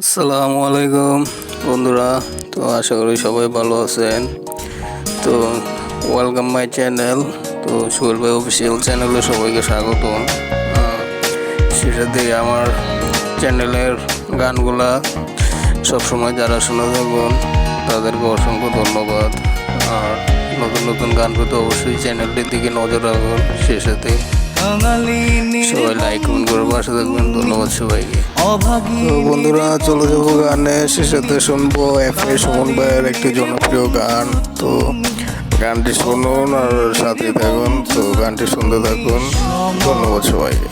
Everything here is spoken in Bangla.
আসসালামু আলাইকুম বন্ধুরা। তো আশা করি সবাই ভালো আছেন। তো ওয়েলকাম মাই চ্যানেল। তো সোহেল ভাই অফিসিয়াল চ্যানেলে সবাইকে স্বাগতম। সেটাতে আমার চ্যানেলের গানগুলা সবসময় যারা শুনে থাকুন তাদেরকে অসংখ্য ধন্যবাদ। আর নতুন নতুন গান পেতে অবশ্যই চ্যানেলটির দিকে নজর রাখুন। সে সাথে সবাই লাইক কমেন্ট করে পাশে থাকবেন। ধন্যবাদ সবাইকে। তো বন্ধুরা চলে যাবো গানে, সে সাথে শুনবো এফএ সুমন ভাইয়ের একটি জনপ্রিয় গান। তো গানটি শুনুন আর সাথে থাকুন। তো গানটি শুনতে থাকুন। ধন্যবাদ সবাইকে।